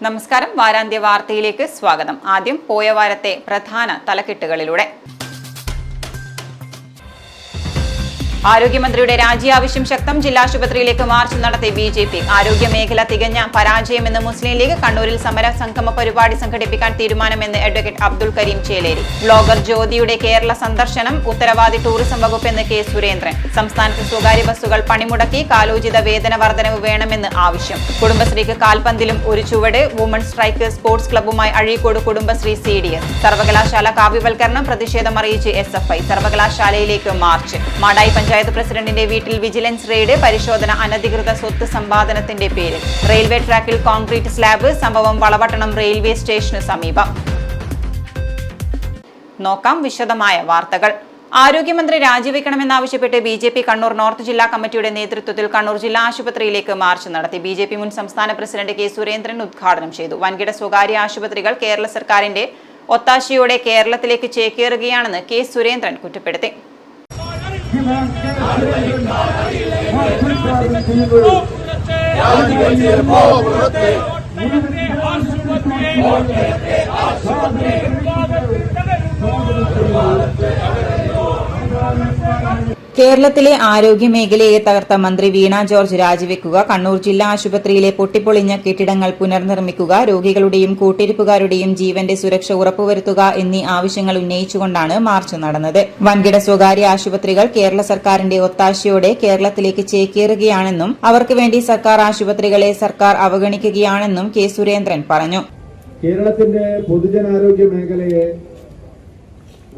നമസ്കാരം. വാരാന്ത്യ വാർത്തയിലേക്ക് സ്വാഗതം. ആദ്യം പോയ വാരത്തെ പ്രധാന തലക്കെട്ടുകളിലൂടെ. ആരോഗ്യമന്ത്രിയുടെ രാജി ആവശ്യം ശക്തം. ജില്ലാ ആശുപത്രിയിലേക്ക് മാർച്ച് നടത്തി ബിജെപി. ആരോഗ്യ മേഖല തികഞ്ഞ പരാജയമെന്ന് മുസ്ലിം ലീഗ്. കണ്ണൂരിൽ സമര സംഗമ പരിപാടി സംഘടിപ്പിക്കാൻ തീരുമാനമെന്ന് അഡ്വക്കേറ്റ് അബ്ദുൾ കരീം ചേലേരി. ബ്ലോഗർ ജ്യോതിയുടെ കേരള സന്ദർശനം ഉത്തരവാദി ടൂറിസം വകുപ്പെന്ന് കെ സുരേന്ദ്രൻ. സംസ്ഥാനത്ത് സ്വകാര്യ ബസ്സുകൾ പണിമുടക്കി. കാലോചിത വേതന വർധനവ് വേണമെന്ന് ആവശ്യം. കുടുംബശ്രീക്ക് കാൽപന്തിലും ഒരു ചുവട്. വുമൺ സ്ട്രൈക്ക് സ്പോർട്സ് ക്ലബ്ബുമായി അഴീക്കോട് കുടുംബശ്രീ CDS. സർവകലാശാല കാവ്യവൽക്കരണം പ്രതിഷേധം അറിയിച്ച് SFI. സർവകലാശാലയിലേക്ക് മാർച്ച്. മാടായി പഞ്ചായത്ത് പ്രസിഡന്റിന്റെ വീട്ടിൽ വിജിലൻസ് റെയ്ഡ്. പരിശോധന അനധികൃത സ്വത്ത് സമ്പാദനത്തിന്റെ പേരിൽ. റെയിൽവേ ട്രാക്കിൽ കോൺക്രീറ്റ് സ്ലാബ്. സംഭവം വളപട്ടണം റെയിൽവേ സ്റ്റേഷന് സമീപം. നോക്കാം വിശദമായ വാർത്തകൾ. ആരോഗ്യമന്ത്രി രാജിവെക്കണമെന്നാവശ്യപ്പെട്ട് BJP കണ്ണൂർ നോർത്ത് ജില്ലാ കമ്മിറ്റിയുടെ നേതൃത്വത്തിൽ കണ്ണൂർ ജില്ലാ ആശുപത്രിയിലേക്ക് മാർച്ച് നടത്തി. BJP മുൻ സംസ്ഥാന പ്രസിഡന്റ് കെ സുരേന്ദ്രൻ ഉദ്ഘാടനം ചെയ്തു. വൻകിട സ്വകാര്യ ആശുപത്രികൾ കേരള സർക്കാരിന്റെ ഒത്താശയോടെ കേരളത്തിലേക്ക് ചേക്കേറുകയാണെന്ന് കെ സുരേന്ദ്രൻ കുറ്റപ്പെടുത്തി. കേരളത്തിലെ ആരോഗ്യ മേഖലയെ തകർത്ത മന്ത്രി വീണ ജോർജ് രാജിവെക്കുക. കണ്ണൂർ ജില്ലാ ആശുപത്രിയിലെ പൊട്ടിപ്പൊളിഞ്ഞ കെട്ടിടങ്ങൾ പുനർനിർമ്മിക്കുക. രോഗികളുടെയും കൂട്ടിരിപ്പുകാരുടെയും ജീവന്റെ സുരക്ഷ ഉറപ്പുവരുത്തുക എന്നീ ആവശ്യങ്ങൾ ഉന്നയിച്ചുകൊണ്ടാണ് മാർച്ച് നടന്നത്. വൻകിട സ്വകാര്യ ആശുപത്രികൾ കേരള സർക്കാരിന്റെ ഒത്താശയോടെ കേരളത്തിലേക്ക് ചേക്കേറുകയാണെന്നും അവർക്ക് വേണ്ടി സർക്കാർ ആശുപത്രികളെ സർക്കാർ അവഗണിക്കുകയാണെന്നും കെ സുരേന്ദ്രൻ പറഞ്ഞു. കേരളത്തിന്റെ പൊതുജനാരോഗ്യ മേഖലയെ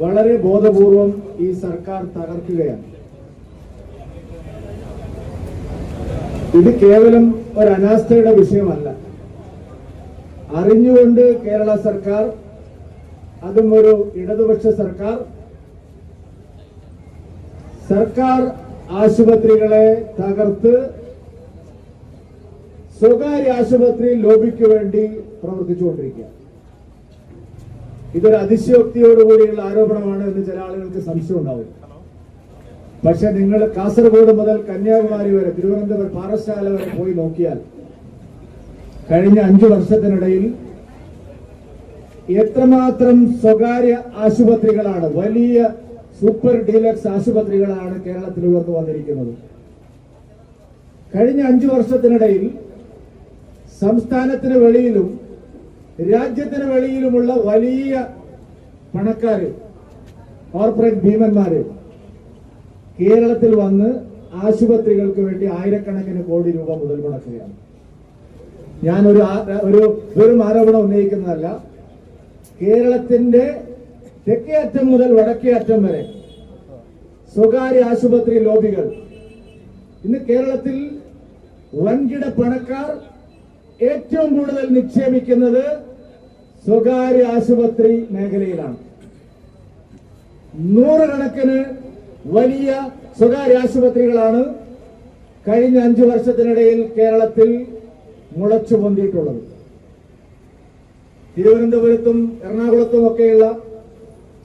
വളരെ ബോധപൂർവം ഈ സർക്കാർ തകർക്കുകയാണ്. ഇത് കേവലം ഒരു അനാസ്ഥയുടെ വിഷയമല്ല. അറിഞ്ഞുകൊണ്ട് കേരള സർക്കാർ, അതും ഒരു ഇടതുപക്ഷ സർക്കാർ ആശുപത്രികളെ തകർത്ത് സ്വകാര്യ ആശുപത്രി ലോബിക്ക് വേണ്ടി പ്രവർത്തിച്ചുകൊണ്ടിരിക്കുക. ഇതൊരു അതിശയോക്തിയോടുകൂടിയുള്ള ആരോപണമാണ് എന്ന് ചില ആളുകൾക്ക് സംശയം ഉണ്ടാവും. പക്ഷെ നിങ്ങൾ കാസർഗോഡ് മുതൽ കന്യാകുമാരി വരെ, തിരുവനന്തപുരം പാറശാല വരെ പോയി നോക്കിയാൽ കഴിഞ്ഞ 5 വർഷത്തിനിടയിൽ എത്രമാത്രം സ്വകാര്യ ആശുപത്രികളാണ്, വലിയ സൂപ്പർ ഡീലക്സ് ആശുപത്രികളാണ് കേരളത്തിൽ ഉയർന്നു വന്നിരിക്കുന്നത്. കഴിഞ്ഞ 5 വർഷത്തിനിടയിൽ സംസ്ഥാനത്തിന് വെളിയിലും രാജ്യത്തിന് വെളിയിലുമുള്ള വലിയ പണക്കാര്, കോർപ്പറേറ്റ് ഭീമന്മാര് കേരളത്തിൽ വന്ന് ആശുപത്രികൾക്ക് വേണ്ടി ആയിരക്കണക്കിന് കോടി രൂപ മുതൽ മുടക്കുകയാണ്. ഞാനൊരു വെറും ആരോപണം ഉന്നയിക്കുന്നതല്ല. കേരളത്തിന്റെ തെക്കേ അറ്റം മുതൽ വടക്കേ അറ്റം വരെ സ്വകാര്യ ആശുപത്രി ലോബികൾ. ഇന്ന് കേരളത്തിൽ വൻകിട പണക്കാർ ഏറ്റവും കൂടുതൽ നിക്ഷേപിക്കുന്നത് സ്വകാര്യ ആശുപത്രി മേഖലയിലാണ്. 100 കണക്കിന് വലിയ സ്വകാര്യ ആശുപത്രികളാണ് കഴിഞ്ഞ 5 വർഷത്തിനിടയിൽ കേരളത്തിൽ മുളച്ചു പൊന്തിയിട്ടുള്ളത്. തിരുവനന്തപുരത്തും എറണാകുളത്തും ഒക്കെയുള്ള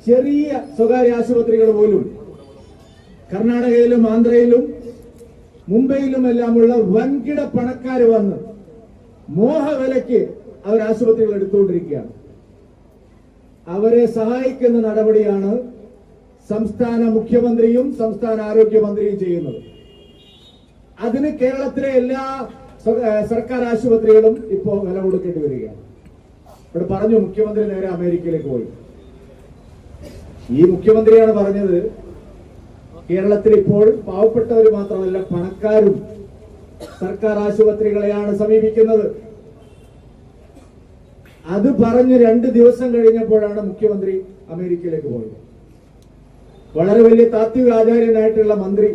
ചെറിയ സ്വകാര്യ ആശുപത്രികൾ പോലും കർണാടകയിലും ആന്ധ്രയിലും മുംബൈയിലുമെല്ലാമുള്ള വൻകിട പണക്കാർ വന്ന് മോഹവിലയ്ക്ക് അവർ ആശുപത്രികൾ എടുത്തുകൊണ്ടിരിക്കുകയാണ്. അവരെ സഹായിക്കുന്ന നടപടിയാണ് സംസ്ഥാന മുഖ്യമന്ത്രിയും സംസ്ഥാന ആരോഗ്യമന്ത്രിയും ചെയ്യുന്നത്. അതിന് കേരളത്തിലെ എല്ലാ സർക്കാർ ആശുപത്രികളും ഇപ്പോൾ വില കൊടുക്കേണ്ടി വരികയാണ്. ഇവിടെ പറഞ്ഞു, മുഖ്യമന്ത്രി നേരെ അമേരിക്കയിലേക്ക് പോയി. ഈ മുഖ്യമന്ത്രിയാണ് പറഞ്ഞത് കേരളത്തിൽ ഇപ്പോൾ പാവപ്പെട്ടവർ മാത്രമല്ല പണക്കാരും സർക്കാർ ആശുപത്രികളെയാണ് സമീപിക്കുന്നത്. അത് പറഞ്ഞ് 2 ദിവസം കഴിഞ്ഞപ്പോഴാണ് മുഖ്യമന്ത്രി അമേരിക്കയിലേക്ക് പോയത്. വളരെ വലിയ താത്വിക ആചാര്യനായിട്ടുള്ള മന്ത്രി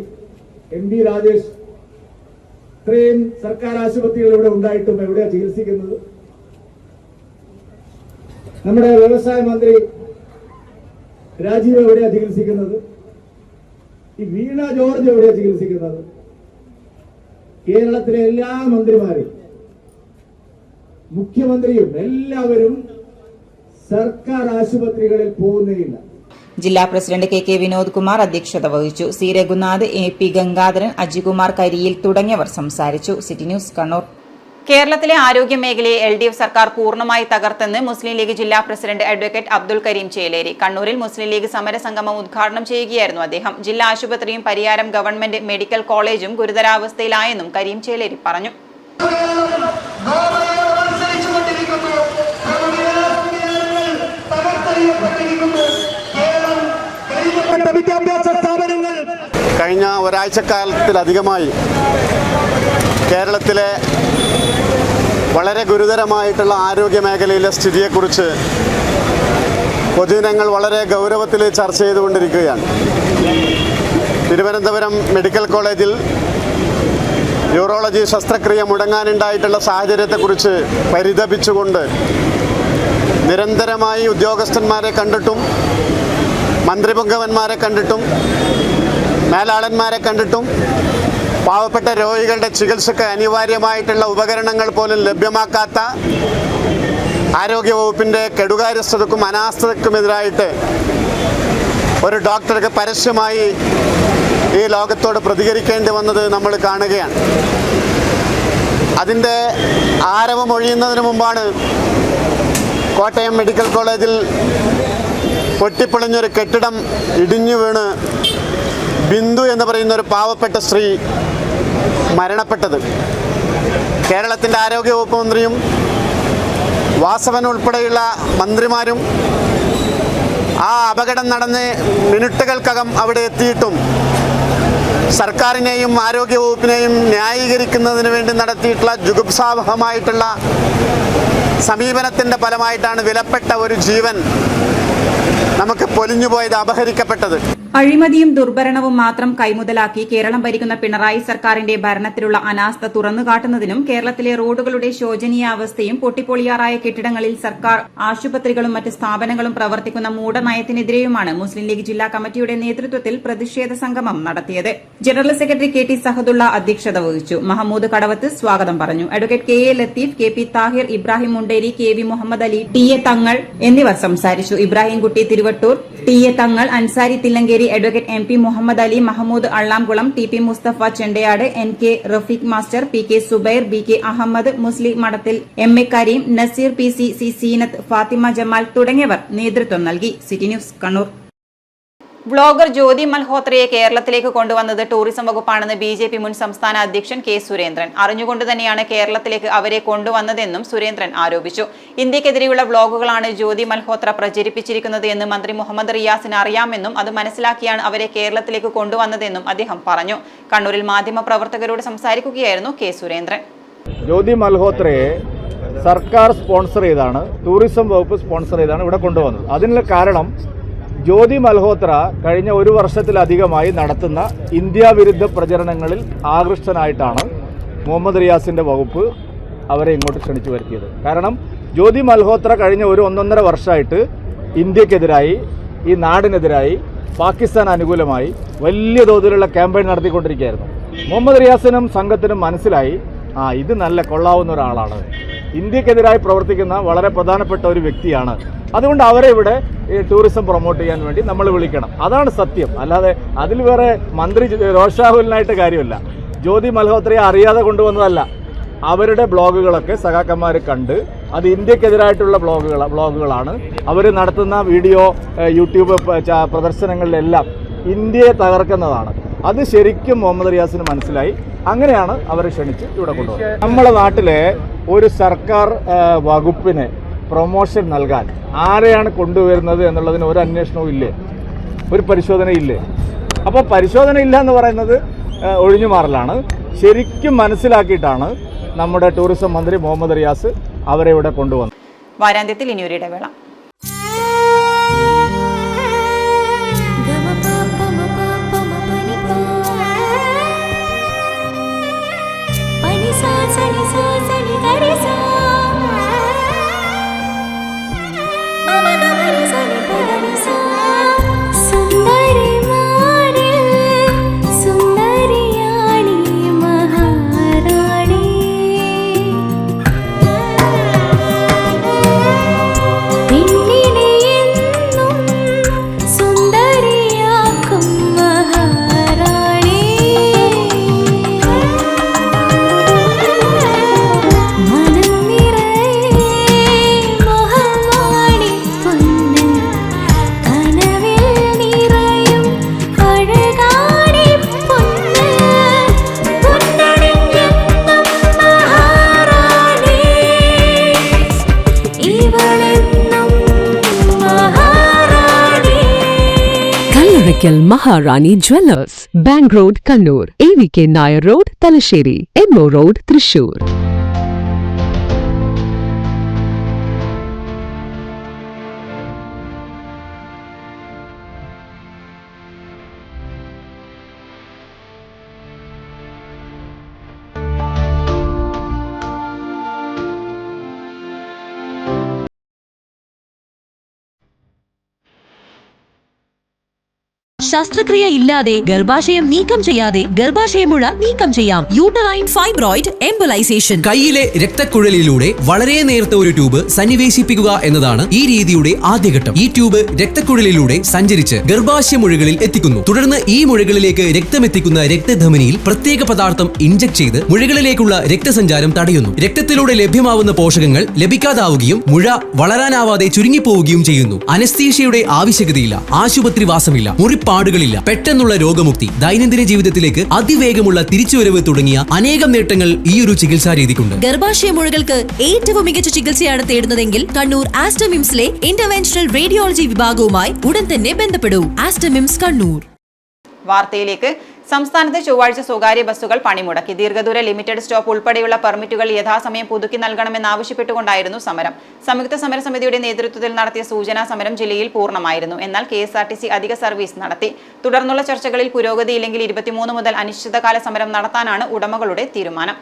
MP രാജേഷ് ഇത്രയും സർക്കാർ ആശുപത്രികൾ ഇവിടെ ഉണ്ടായിട്ടും എവിടെയാ ചികിത്സിക്കുന്നത്? നമ്മുടെ വ്യവസായ മന്ത്രി രാജീവ് എവിടെയാ ചികിത്സിക്കുന്നത്? ഈ വീണ ജോർജ് എവിടെയാ ചികിത്സിക്കുന്നത്? കേരളത്തിലെ എല്ലാ മന്ത്രിമാരും മുഖ്യമന്ത്രിയും എല്ലാവരും സർക്കാർ ആശുപത്രികളിൽ പോകുന്നേയില്ല. ജില്ലാ പ്രസിഡന്റ് കെ വിനോദ് കുമാർ അധ്യക്ഷത വഹിച്ചു. സി രഘുനാഥ്, AP ഗംഗാധരൻ, അജികുമാർ കരിയിൽ തുടങ്ങിയവർ സംസാരിച്ചു. City news Kannur. കേരളത്തിലെ ആരോഗ്യ മേഖലയെ LDF സർക്കാർ പൂർണ്ണമായി തകർത്തെന്ന് മുസ്ലിം ലീഗ് ജില്ലാ പ്രസിഡന്റ് അഡ്വക്കേറ്റ് അബ്ദുൽ കരീം ചേലേരി കണ്ണൂരിൽ മുസ്ലിം ലീഗ് സമരസംഗമം ഉദ്ഘാടനം ചെയ്യുകയായിരുന്നു അദ്ദേഹം. ജില്ലാ ആശുപത്രിയും പരിയാരം ഗവൺമെന്റ് മെഡിക്കൽ കോളേജും ഗുരുതരാവസ്ഥയിലായെന്നും കരീം ചേലേരി പറഞ്ഞു. കഴിഞ്ഞ ഒരാഴ്ചക്കാലത്തിലധികമായി കേരളത്തിലെ വളരെ ഗുരുതരമായിട്ടുള്ള ആരോഗ്യ മേഖലയിലെ സ്ഥിതിയെക്കുറിച്ച് പൊതുജനങ്ങൾ വളരെ ഗൗരവത്തിൽ ചർച്ച ചെയ്തുകൊണ്ടിരിക്കുകയാണ്. തിരുവനന്തപുരം മെഡിക്കൽ കോളേജിൽ യൂറോളജി ശസ്ത്രക്രിയ മുടങ്ങാനുണ്ടായിട്ടുള്ള സാഹചര്യത്തെക്കുറിച്ച് പരിതപിച്ചുകൊണ്ട് നിരന്തരമായി ഉദ്യോഗസ്ഥന്മാരെ കണ്ടിട്ടും മന്ത്രിപുങ്കവന്മാരെ കണ്ടിട്ടും മേലാളന്മാരെ കണ്ടിട്ടും പാവപ്പെട്ട രോഗികളുടെ ചികിത്സയ്ക്ക് അനിവാര്യമായിട്ടുള്ള ഉപകരണങ്ങൾ പോലും ലഭ്യമാക്കാത്ത ആരോഗ്യവകുപ്പിൻ്റെ കെടുകാര്യസ്ഥതയ്ക്കും അനാസ്ഥതയ്ക്കുമെതിരായിട്ട് ഒരു ഡോക്ടർക്ക് പരസ്യമായി ഈ ലോകത്തോട് പ്രതികരിക്കേണ്ടി വന്നത് നമ്മൾ കാണുകയാണ്. അതിൻ്റെ ആരവം ഒഴിയുന്നതിന് മുമ്പാണ് കോട്ടയം മെഡിക്കൽ കോളേജിൽ പൊട്ടിപ്പൊളിഞ്ഞൊരു കെട്ടിടം ഇടിഞ്ഞു വീണ് ബിന്ദു എന്ന് പറയുന്ന ഒരു പാവപ്പെട്ട സ്ത്രീ മരണപ്പെട്ടത്. കേരളത്തിൻ്റെ ആരോഗ്യവകുപ്പ് മന്ത്രിയും വാസവൻ ഉൾപ്പെടെയുള്ള മന്ത്രിമാരും ആ അപകടം നടന്ന് മിനിറ്റുകൾക്കകം അവിടെ എത്തിയിട്ടും സർക്കാരിനെയും ആരോഗ്യവകുപ്പിനെയും ന്യായീകരിക്കുന്നതിന് വേണ്ടി നടത്തിയിട്ടുള്ള ജുഗുപ്സാവഹമായിട്ടുള്ള സമീപനത്തിൻ്റെ ഫലമായിട്ടാണ് വിലപ്പെട്ട ഒരു ജീവൻ നമുക്ക് പൊലിഞ്ഞുപോയത്, അപഹരിക്കപ്പെട്ടത്. അഴിമതിയും ദുർഭരണവും മാത്രം കൈമുതലാക്കി കേരളം ഭരിക്കുന്ന പിണറായി സർക്കാരിന്റെ ഭരണത്തിലുള്ള അനാസ്ഥ തുറന്നുകാട്ടുന്നതിനും കേരളത്തിലെ റോഡുകളുടെ ശോചനീയാവസ്ഥയും പൊട്ടിപ്പൊളിയാറായ കെട്ടിടങ്ങളിൽ സർക്കാർ ആശുപത്രികളും മറ്റ് സ്ഥാപനങ്ങളും പ്രവർത്തിക്കുന്ന മൂഢനയത്തിനെതിരെയുമാണ് മുസ്ലിം ലീഗ് ജില്ലാ കമ്മിറ്റിയുടെ നേതൃത്വത്തിൽ പ്രതിഷേധ സംഗമം നടത്തിയത്. ജനറൽ സെക്രട്ടറി KT സഹദുള്ള അധ്യക്ഷത വഹിച്ചു. മഹമ്മൂദ് കടവത്ത് സ്വാഗതം പറഞ്ഞു. Advocate KA Latheef, KP Thahir, Ibrahim Munderi, KV Muhammad Ali, TA Thangal എന്നിവർ സംസാരിച്ചു. Ibrahim Kutty Thiruvattoor, TA Thangal, Ansari Thillankeri, advocate MP Muhammad Ali, Mahamood Allamkulam, TP Musthafa Chendayad, NK Rafeeq master, PK Subair, BK Ahammad, Muslim Madathil MA Kareem, Naseer PC, C Seenath, Fathima Jamal തുടങ്ങിയവർ നേതൃത്വം നൽകി. City news Kannur. Vlogger Jyothi മൽഹോത്രയെ കേരളത്തിലേക്ക് കൊണ്ടുവന്നത് ടൂറിസം വകുപ്പാണെന്ന് BJP മുൻ സംസ്ഥാന അധ്യക്ഷൻ K സുരേന്ദ്രൻ. അറിഞ്ഞുകൊണ്ട് തന്നെയാണ് കേരളത്തിലേക്ക് അവരെ കൊണ്ടുവന്നതെന്നും സുരേന്ദ്രൻ ആരോപിച്ചു. ഇന്ത്യക്കെതിരെയുള്ള വ്ളോഗുകളാണ് ജ്യോതി മൽഹോത്ര പ്രചരിപ്പിച്ചിരിക്കുന്നത് എന്ന് മന്ത്രി മുഹമ്മദ് റിയാസിന് അറിയാമെന്നും അത് മനസ്സിലാക്കിയാണ് അവരെ കേരളത്തിലേക്ക് കൊണ്ടുവന്നതെന്നും അദ്ദേഹം പറഞ്ഞു. കണ്ണൂരിൽ മാധ്യമപ്രവർത്തകരോട് സംസാരിക്കുകയായിരുന്നു K സുരേന്ദ്രൻ. ജ്യോതി മൽഹോത്രയെ സർക്കാർ സ്പോൺസർ ചെയ്താണ്, ടൂറിസം വകുപ്പ് സ്പോൺസർ ചെയ്താണ് ഇവിടെ കൊണ്ടുവന്നത്. അതിനുള്ള കാരണം ജ്യോതി മൽഹോത്ര കഴിഞ്ഞ ഒരു വർഷത്തിലധികമായി നടത്തുന്ന ഇന്ത്യ വിരുദ്ധ പ്രചരണങ്ങളിൽ ആകൃഷ്ടനായിട്ടാണ് മുഹമ്മദ് റിയാസിൻ്റെ വകുപ്പ് അവരെ ഇങ്ങോട്ട് ക്ഷണിച്ചു വരുത്തിയത്. കാരണം ജ്യോതി മൽഹോത്ര കഴിഞ്ഞ ഒരു 1.5 വർഷമായിട്ട് ഇന്ത്യക്കെതിരായി, ഈ നാടിനെതിരായി, പാകിസ്ഥാൻ അനുകൂലമായി വലിയ തോതിലുള്ള ക്യാമ്പയിൻ നടത്തിക്കൊണ്ടിരിക്കുകയായിരുന്നു. മുഹമ്മദ് റിയാസിനും സംഘത്തിനും മനസ്സിലായി, ഇത് നല്ല കൊള്ളാവുന്ന ഒരാളാണ്, ഇന്ത്യക്കെതിരായി പ്രവർത്തിക്കുന്ന വളരെ പ്രധാനപ്പെട്ട ഒരു വ്യക്തിയാണ്, അതുകൊണ്ട് അവരെ ഇവിടെ ടൂറിസം പ്രൊമോട്ട് ചെയ്യാൻ വേണ്ടി നമ്മൾ വിളിക്കണം. അതാണ് സത്യം. അല്ലാതെ അതിൽ വേറെ മന്ത്രി രോഷാഹുലിനായിട്ട് കാര്യമില്ല. ജ്യോതി മൽഹോത്രയെ അറിയാതെ കൊണ്ടുവന്നതല്ല. അവരുടെ ബ്ലോഗുകളൊക്കെ സഖാക്കന്മാർ കണ്ട് അത് ഇന്ത്യക്കെതിരായിട്ടുള്ള ബ്ലോഗുകളാണ്. അവർ നടത്തുന്ന വീഡിയോ യൂട്യൂബ് പ്രദർശനങ്ങളിലെല്ലാം ഇന്ത്യയെ തകർക്കുന്നതാണ്. അത് ശരിക്കും മുഹമ്മദ് റിയാസിന് മനസ്സിലായി. അങ്ങനെയാണ് അവരെ ക്ഷണിച്ച് ഇവിടെ കൊണ്ടുപോകുന്നത്. നമ്മുടെ നാട്ടിലെ ഒരു സർക്കാർ വകുപ്പിന് പ്രൊമോഷൻ നൽകാൻ ആരെയാണ് കൊണ്ടുവരുന്നത് എന്നുള്ളതിന് ഒരു അന്വേഷണവും ഇല്ലേ, ഒരു പരിശോധനയില്ലേ? അപ്പോൾ പരിശോധന ഇല്ല എന്ന് പറയുന്നത് ഒഴിഞ്ഞു മാറലാണ്. ശരിക്കും മനസ്സിലാക്കിയിട്ടാണ് നമ്മുടെ ടൂറിസം മന്ത്രി മുഹമ്മദ് റിയാസ് അവരെ ഇവിടെ കൊണ്ടുവന്നത്. വാരാന്ത്യത്തിൽ ഇനിയൊരു ഇടവേള. Hey Oracle Maharani Jewellers, Bank Road, Kannur, AVK Nair Road, Talasheri, MO Road, Thrissur. ശസ്ത്രക്രിയ ഇല്ലാതെ ഗർഭാശയം നീക്കം ചെയ്യാതെ ഗർഭാശയമുഴ നീക്കം ചെയ്യാം. Uterine fibroid embolisation. കൈയിലെ രക്തക്കുഴലിലൂടെ വളരെ നേർത്ത ഒരു ട്യൂബ് സന്നിവേശിപ്പിക്കുക എന്നതാണ് ഈ രീതിയുടെ ആദ്യഘട്ടം. ഈ ട്യൂബ് രക്തക്കുഴലിലൂടെ സഞ്ചരിച്ച് ഗർഭാശയ മുഴകളിൽ എത്തിക്കുന്നു. തുടർന്ന് ഈ മുഴകളിലേക്ക് രക്തമെത്തിക്കുന്ന രക്തധമനിയിൽ പ്രത്യേക പദാർത്ഥം ഇൻജക്ട് ചെയ്ത് മുഴകളിലേക്കുള്ള രക്തസഞ്ചാരം തടയുന്നു. രക്തത്തിലൂടെ ലഭ്യമാവുന്ന പോഷകങ്ങൾ ലഭിക്കാതാവുകയും മുഴ വളരാനാവാതെ ചുരുങ്ങിപ്പോവുകയും ചെയ്യുന്നു. അനസ്തീഷ്യയുടെ ആവശ്യകതയില്ല, ആശുപത്രിവാസമില്ല, മുറിപ്പാടുകളില്ല, പെട്ടെന്നുള്ള രോഗമുക്തി, ദൈനംദിന ജീവിതത്തിലേക്ക് അതിവേഗമുള്ള തിരിച്ചുവരവ് തുടങ്ങിയ അനേകം നേട്ടങ്ങൾ ഈ ഒരു ചികിത്സാ രീതിക്കുണ്ട്. ഗർഭാശയ മുഴകൾക്ക് ഏറ്റവും മികച്ച ചികിത്സയാണ് തേടുന്നതെങ്കിൽ കണ്ണൂർ ആസ്റ്റർ മിംസിലെ ഇന്റർവെൻഷണൽ റേഡിയോളജി വിഭാഗവുമായി ഉടൻ തന്നെ ബന്ധപ്പെടൂ. ആസ്റ്റർ മിംസ് കണ്ണൂർ. വാർത്തയിലേക്ക്. സംസ്ഥാനത്ത് ചൊവ്വാഴ്ച സ്വകാര്യ ബസ്സുകൾ പണിമുടക്കി. ദീർഘദൂര ലിമിറ്റഡ് സ്റ്റോപ്പ് ഉൾപ്പെടെയുള്ള പെർമിറ്റുകൾ യഥാസമയം പുതുക്കി നൽകണമെന്നാവശ്യപ്പെട്ടുകൊണ്ടായിരുന്നു സമരം. സംയുക്ത സമരസമിതിയുടെ നേതൃത്വത്തിൽ നടത്തിയ സൂചനാ സമരം ജില്ലയിൽ പൂർണ്ണമായിരുന്നു. എന്നാൽ KSRTC അധിക സർവീസ് നടത്തി. തുടർന്നുള്ള ചർച്ചകളിൽ പുരോഗതിയില്ലെങ്കിൽ 23 മുതൽ അനിശ്ചിതകാല സമരം നടത്താനാണ് ഉടമകളുടെ തീരുമാനം.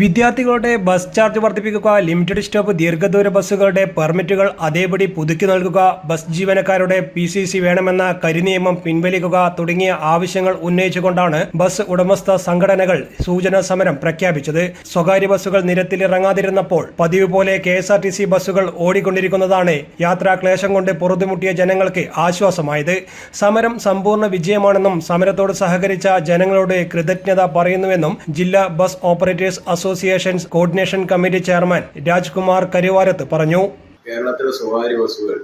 വിദ്യാർത്ഥികളുടെ ബസ് ചാർജ് വർദ്ധിപ്പിക്കുക, ലിമിറ്റഡ് സ്റ്റോപ്പ് ദീർഘദൂര ബസ്സുകളുടെ പെർമിറ്റുകൾ അതേപടി പുതുക്കി നൽകുക, ബസ് ജീവനക്കാരുടെ PCC വേണമെന്ന കരിനിയമം പിൻവലിക്കുക തുടങ്ങിയ ആവശ്യങ്ങൾ ഉന്നയിച്ചുകൊണ്ടാണ് ബസ് ഉടമസ്ഥ സംഘടനകൾ സൂചനാ സമരം പ്രഖ്യാപിച്ചത്. സ്വകാര്യ ബസ്സുകൾ നിരത്തിലിറങ്ങാതിരുന്നപ്പോൾ പതിവ് പോലെ KSRTC ബസ്സുകൾ ഓടിക്കൊണ്ടിരിക്കുന്നതാണ് യാത്രാക്ലേശം കൊണ്ട് പൊറുതുമുട്ടിയ ജനങ്ങൾക്ക് ആശ്വാസമായത്. സമരം സമ്പൂർണ്ണ വിജയമാണെന്നും സമരത്തോട് സഹകരിച്ച ജനങ്ങളോട് കൃതജ്ഞത പറയുന്നുവെന്നും ജില്ലാ bus operators associations coordination committee chairman Rajkumar Karuvarath പറഞ്ഞു. കേരളത്തിലെ സ്വകാര്യ ബസ്സുകൾ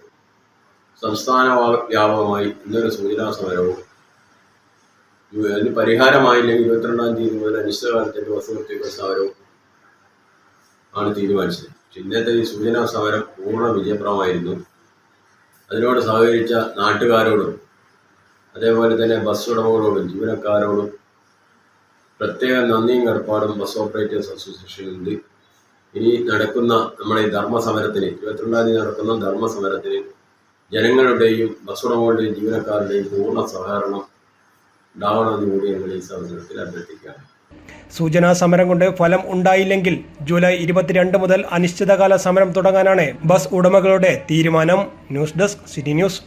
സംസ്ഥാന വ്യാപകമായി ഇന്നൊരു സൂചനാ സമരവും അതിന് പരിഹാരമായില്ലെങ്കിൽ 22-ാം തീയതി മുതൽ അനിശ്ചിതകാലത്തേക്ക് ബസ് നിർത്തിവെക്കുന്ന സമരവും ആണ് തീരുമാനിച്ചത്. ഇന്നത്തെ ഈ സൂചനാ സമരം പൂർണ്ണ വിജയപ്രദമായിരുന്നു. അതിനോട് സഹകരിച്ച നാട്ടുകാരോടും അതേപോലെ തന്നെ ബസ് ഉടമകളോടും ജീവനക്കാരോടും പ്രത്യേക നന്ദിയും കടപ്പാടും ബസ് ഓപ്പറേറ്റേഴ്സ് അസോസിയേഷനുണ്ട്. ഇനി നടക്കുന്ന നമ്മുടെ ഈ ധർമ്മസമരത്തിന് 22-ാം തീയതി നടക്കുന്ന ധർമ്മസമരത്തിന് ജനങ്ങളുടെയും ബസ് ഉടമകളുടെയും ജീവനക്കാരുടെയും പൂർണ്ണ സഹകരണം ഉണ്ടാവണമെന്ന് കൂടി ഞങ്ങൾ ഈ അവസരത്തിൽ അഭ്യർത്ഥിക്കുകയാണ്. സൂചനാ സമരം കൊണ്ട് ഫലം ഉണ്ടായില്ലെങ്കിൽ ജൂലൈ 22 മുതൽ അനിശ്ചിതകാല സമരം തുടങ്ങാനാണ് ബസ് ഉടമകളുടെ തീരുമാനം. News desk city news.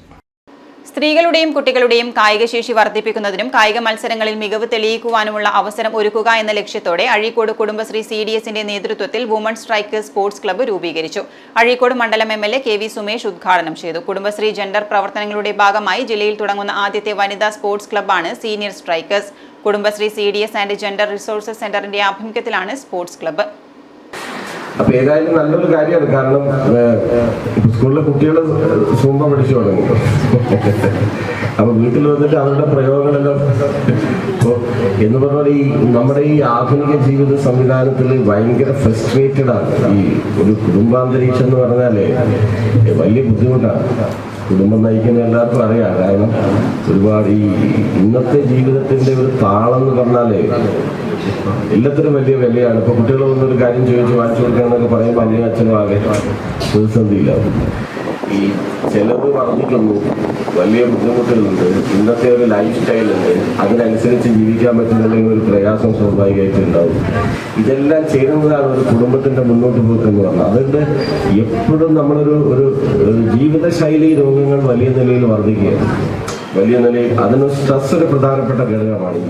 സ്ത്രീകളുടെയും കുട്ടികളുടെയും കായികശേഷി വർദ്ധിപ്പിക്കുന്നതിനും കായിക മത്സരങ്ങളിൽ മികവ് തെളിയിക്കുവാനുമുള്ള അവസരം ഒരുക്കുക എന്ന ലക്ഷ്യത്തോടെ അഴീക്കോട് കുടുംബശ്രീ CDSന്റെ നേതൃത്വത്തിൽ വുമൺ സ്ട്രൈക്കേഴ്സ് സ്പോർട്സ് ക്ലബ്ബ് രൂപീകരിച്ചു. അഴീക്കോട് മണ്ഡലം MLA KV സുമേഷ് ഉദ്ഘാടനം ചെയ്തു. കുടുംബശ്രീ ജെൻഡർ പ്രവർത്തനങ്ങളുടെ ഭാഗമായി ജില്ലയിൽ തുടങ്ങുന്ന ആദ്യത്തെ വനിതാ സ്പോർട്സ് ക്ലബ്ബാണ് senior strikers. Kudumbashree CDS and gender resources സെന്ററിന്റെ ആഭിമുഖ്യത്തിലാണ് സ്പോർട്സ് ക്ലബ്ബ്. അപ്പൊ ഏതായാലും നല്ലൊരു കാര്യമാണ്. കാരണം സ്കൂളിലെ കുട്ടികൾ സൂമ്പ പഠിച്ചു തുടങ്ങി. അപ്പൊ വീട്ടിൽ വന്നിട്ട് അവരുടെ പ്രയോഗങ്ങളെല്ലാം എന്ന് പറഞ്ഞാൽ ഈ നമ്മുടെ ഈ ആധുനിക ജീവിത സംവിധാനത്തിൽ ഭയങ്കര ഫ്രസ്ട്രേറ്റഡ് ആണ്. ഈ ഒരു കുടുംബാന്തരീക്ഷം എന്ന് പറഞ്ഞാല് വലിയ ബുദ്ധിമുട്ടാണ്. കുടുംബം നയിക്കുന്ന എല്ലാവർക്കും അറിയാം. കാരണം ഒരുപാട് ഈ ഇന്നത്തെ ജീവിതത്തിന്റെ ഒരു താളം എന്ന് പറഞ്ഞാല് എല്ലാത്തിനും വലിയ വിലയാണ്. ഇപ്പൊ കുട്ടികൾ വന്നൊരു കാര്യം ചോദിച്ച് വാങ്ങിച്ചു കൊടുക്കണമെന്നൊക്കെ പറയുമ്പോൾ അമ്മയും അച്ഛനും ആകെ പ്രതിസന്ധിയില്ല. ഈ ചിലവ് വർദ്ധിക്കുന്നു, വലിയ ബുദ്ധിമുട്ടുകളുണ്ട്, ഇന്നത്തെ ഒരു ലൈഫ് സ്റ്റൈലുണ്ട്, അതിനനുസരിച്ച് ജീവിക്കാൻ പറ്റുന്നില്ലെങ്കിൽ ഒരു പ്രയാസം സ്വാഭാവികമായിട്ട് ഉണ്ടാവും. ഇതെല്ലാം ചേരുന്നതാണ് ഒരു കുടുംബത്തിന്റെ മുന്നോട്ട് പോക്കെന്ന് പറഞ്ഞാൽ. അതുകൊണ്ട് എപ്പോഴും നമ്മളൊരു ജീവിതശൈലി രോഗങ്ങൾ വലിയ നിലയിൽ വർദ്ധിക്കുകയാണ്. വലിയ നിലയിൽ അതിന് സ്ട്രെസ് ഒരു പ്രധാനപ്പെട്ട ഘടകമാണ്.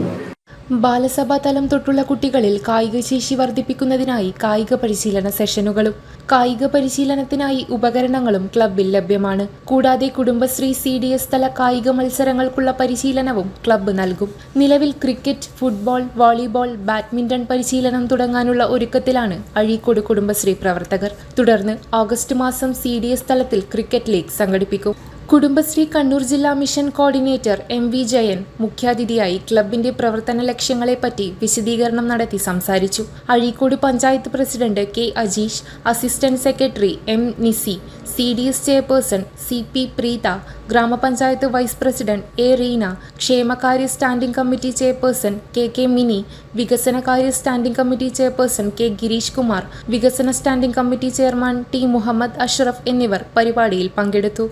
ബാലസഭാ തലം തൊട്ടുള്ള കുട്ടികളിൽ കായികശേഷി വർദ്ധിപ്പിക്കുന്നതിനായി കായിക പരിശീലന സെഷനുകളും കായിക പരിശീലനത്തിനായി ഉപകരണങ്ങളും ക്ലബ്ബിൽ ലഭ്യമാണ്. കൂടാതെ കുടുംബശ്രീ CDS തല കായിക മത്സരങ്ങൾക്കുള്ള പരിശീലനവും ക്ലബ്ബ് നൽകും. നിലവിൽ ക്രിക്കറ്റ്, ഫുട്ബോൾ, വോളിബോൾ, ബാഡ്മിന്റൺ പരിശീലനം തുടങ്ങാനുള്ള ഒരുക്കത്തിലാണ് അഴീക്കോട് കുടുംബശ്രീ പ്രവർത്തകർ. തുടർന്ന് ഓഗസ്റ്റ് മാസം CDS തലത്തിൽ ക്രിക്കറ്റ് ലീഗ് സംഘടിപ്പിക്കും. കുടുംബശ്രീ കണ്ണൂർ ജില്ലാ മിഷൻ കോർഡിനേറ്റർ MV ജയൻ മുഖ്യാതിഥിയായി ക്ലബിന്റെ പ്രവർത്തന ലക്ഷ്യങ്ങളെപ്പറ്റി വിശദീകരണം നടത്തി സംസാരിച്ചു. Azhikode panchayat president K Ajeesh, assistant secretary M Nisi, CDS chairperson CP Preetha, ഗ്രാമപഞ്ചായത്ത് വൈസ് പ്രസിഡന്റ് A റീന, ക്ഷേമകാര്യ standing committee chairperson KK Mini, വികസനകാര്യ standing committee chairperson K Gireesh Kumar, വികസന standing committee chairman T Muhammad Ashraf എന്നിവർ പരിപാടിയിൽ പങ്കെടുത്തു.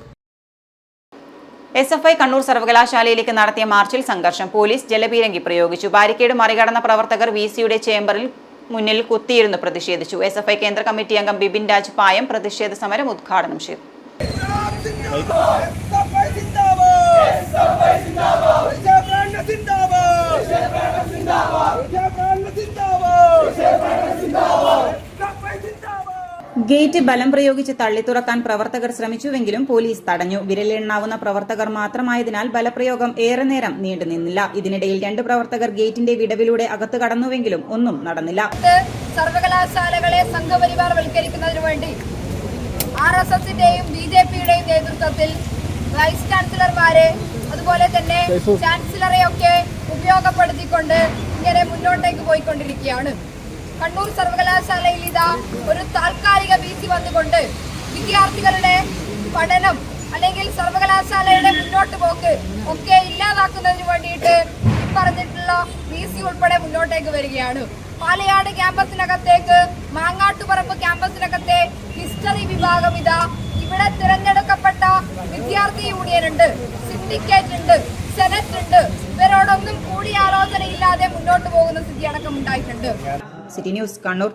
SFI കണ്ണൂർ സർവകലാശാലയിലേക്ക് നടത്തിയ മാർച്ചിൽ സംഘർഷം. പോലീസ് ജലപീരങ്കി പ്രയോഗിച്ചു. ബാരിക്കേഡ് മറികടന്ന പ്രവർത്തകർ VCയുടെ ചേംബറിൽ മുന്നിൽ കുത്തിയിരുന്നു പ്രതിഷേധിച്ചു. SFI കേന്ദ്ര കമ്മിറ്റി അംഗം ബിബിൻ രാജ് പായം പ്രതിഷേധ സമരം ഉദ്ഘാടനം ചെയ്തു. ഗേറ്റ് ബലം പ്രയോഗിച്ച് തള്ളി തുറക്കാൻ പ്രവർത്തകർ ശ്രമിച്ചുവെങ്കിലും പോലീസ് തടഞ്ഞു. വിരലെണ്ണാവുന്ന പ്രവർത്തകർ മാത്രമായതിനാൽ ബലപ്രയോഗം ഏറെ നേരം നീണ്ടുനിന്നില്ല. ഇതിനിടയിൽ 2 പ്രവർത്തകർ ഗേറ്റിന്റെ വിടവിലൂടെ അകത്ത് കടന്നുവെങ്കിലും ഒന്നും നടന്നില്ല. സർവകലാശാലകളെ സംഘപരിവാർവൽക്കരിക്കുന്നതിനു വേണ്ടി RSSന്റെയും BJPയുടെയും നേതൃത്വത്തിൽ വൈസ് ചാൻസലർമാരെ അതുപോലെ തന്നെ ചാൻസലറെയൊക്കെ ഉപയോഗപ്പെടുത്തിക്കൊണ്ട് ഇങ്ങനെ മുന്നോട്ടേക്ക് പോയിക്കൊണ്ടിരിക്കുകയാണ്. കണ്ണൂർ സർവകലാശാലയിൽ ഇതാ ഒരു താൽക്കാലിക VC വന്നുകൊണ്ട് വിദ്യാർത്ഥികളുടെ പഠനം അല്ലെങ്കിൽ സർവകലാശാലയുടെ മുന്നോട്ട് പോക്ക് ഒക്കെ ഇല്ലാതാക്കുന്നതിന് വേണ്ടിയിട്ട് പറഞ്ഞിട്ടുള്ള VC ഉൾപ്പെടെ മുന്നോട്ടേക്ക് വരികയാണ്. പാലയാട് ക്യാമ്പസിനകത്തേക്ക് മാങ്ങാട്ടുപറമ്പ് ക്യാമ്പസിനകത്തെ ഹിസ്റ്ററി വിഭാഗം ഇതാ ഇവിടെ തിരഞ്ഞെടുക്കപ്പെട്ട വിദ്യാർത്ഥി യൂണിയൻ ഉണ്ട്, സിൻഡിക്കേറ്റ് ഉണ്ട്, സെനറ്റ് ഉണ്ട്. ഇവരോടൊന്നും കൂടിയാലോചനയില്ലാതെ മുന്നോട്ട് പോകുന്ന സ്ഥിതി അടക്കം ഉണ്ടായിട്ടുണ്ട്. City news Kannur.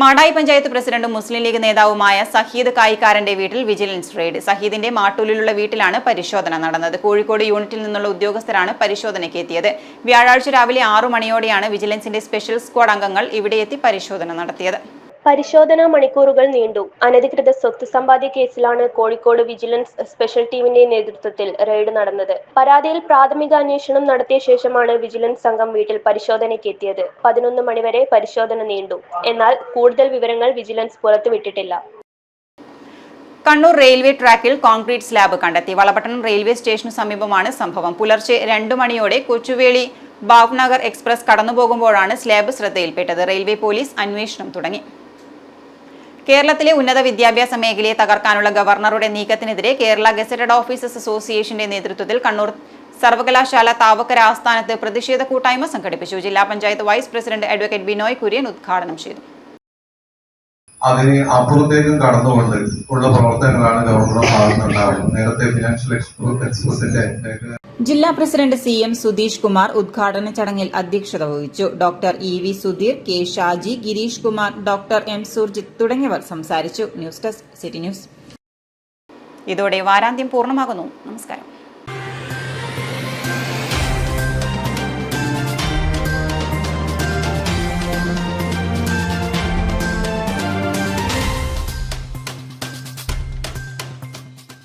മാടായി പഞ്ചായത്ത് പ്രസിഡന്റും മുസ്ലിം ലീഗ് നേതാവുമായ സഹീദ് കായിക്കാരന്റെ വീട്ടിൽ വിജിലൻസ് റെയ്ഡ്. സഹീദിന്റെ മാട്ടൂലിലുള്ള വീട്ടിലാണ് പരിശോധന നടന്നത്. കോഴിക്കോട് യൂണിറ്റിൽ നിന്നുള്ള ഉദ്യോഗസ്ഥരാണ് പരിശോധനയ്ക്ക് എത്തിയത്. വ്യാഴാഴ്ച രാവിലെ 6 മണിയോടെയാണ് വിജിലൻസിന്റെ സ്പെഷ്യൽ സ്ക്വാഡ് അംഗങ്ങൾ ഇവിടെയെത്തി പരിശോധന നടത്തിയത്. പരിശോധനാ മണിക്കൂറുകൾ നീണ്ടു. അനധികൃത സ്വത്ത് സമ്പാദ്യ കേസിലാണ് കോഴിക്കോട് വിജിലൻസ് സ്പെഷ്യൽ ടീമിന്റെ നേതൃത്വത്തിൽ റെയ്ഡ് നടന്നത്. പരാതിയിൽ പ്രാഥമിക അന്വേഷണം നടത്തിയ ശേഷമാണ് വിജിലൻസ് സംഘം വീട്ടിൽ പരിശോധനയ്ക്ക് എത്തിയത്. 11 മണിവരെ പരിശോധന നീണ്ടു. എന്നാൽ കൂടുതൽ വിവരങ്ങൾ വിജിലൻസ് പുറത്തുവിട്ടിട്ടില്ല. കണ്ണൂർ റെയിൽവേ ട്രാക്കിൽ കോൺക്രീറ്റ് സ്ലാബ് കണ്ടെത്തി. വളപട്ടണം റെയിൽവേ സ്റ്റേഷനു സമീപമാണ് സംഭവം. പുലർച്ചെ 2 മണിയോടെ കൊച്ചുവേളി ഭാവ്നഗർ എക്സ്പ്രസ് കടന്നുപോകുമ്പോഴാണ് സ്ലാബ് ശ്രദ്ധയിൽപ്പെട്ടത്. റെയിൽവേ പോലീസ് അന്വേഷണം തുടങ്ങി. കേരളത്തിലെ ഉന്നത വിദ്യാഭ്യാസ മേഖലയെ തകർക്കാനുള്ള ഗവർണറുടെ നീക്കത്തിനെതിരെ കേരള ഗസറ്റഡ് ഓഫീസേഴ്സ് അസോസിയേഷന്റെ നേതൃത്വത്തിൽ കണ്ണൂർ സർവകലാശാല താവക്കര ആസ്ഥാനത്ത് പ്രതിഷേധ കൂട്ടായ്മ സംഘടിപ്പിച്ചു. ജില്ലാ panchayat vice president advocate Binoy Kurian ഉദ്ഘാടനം ചെയ്തു. അതിന് അപ്പുറത്തേക്കും കടന്നുകൊണ്ട് ഉള്ള പ്രവർത്തനങ്ങളാണ് ഗവർണറുടെ ഭാഗത്തുനിന്നുണ്ടാവുന്നത്. നേരത്തെ ഫിനാൻഷ്യൽ എക്സ്പ്രസിന്റെ ജില്ലാ പ്രസിഡന്റ് CM സുധീഷ് കുമാർ ഉദ്ഘാടന ചടങ്ങിൽ അധ്യക്ഷത വഹിച്ചു. Doctor EV Sudheer, K Shaji, Girish Kumar, doctor M Surjit തുടങ്ങിയവർ സംസാരിച്ചു. News desk city news. ഇതോടെ വാരാന്ത്യം പൂർണ്ണമാകുന്നു. നമസ്കാരം.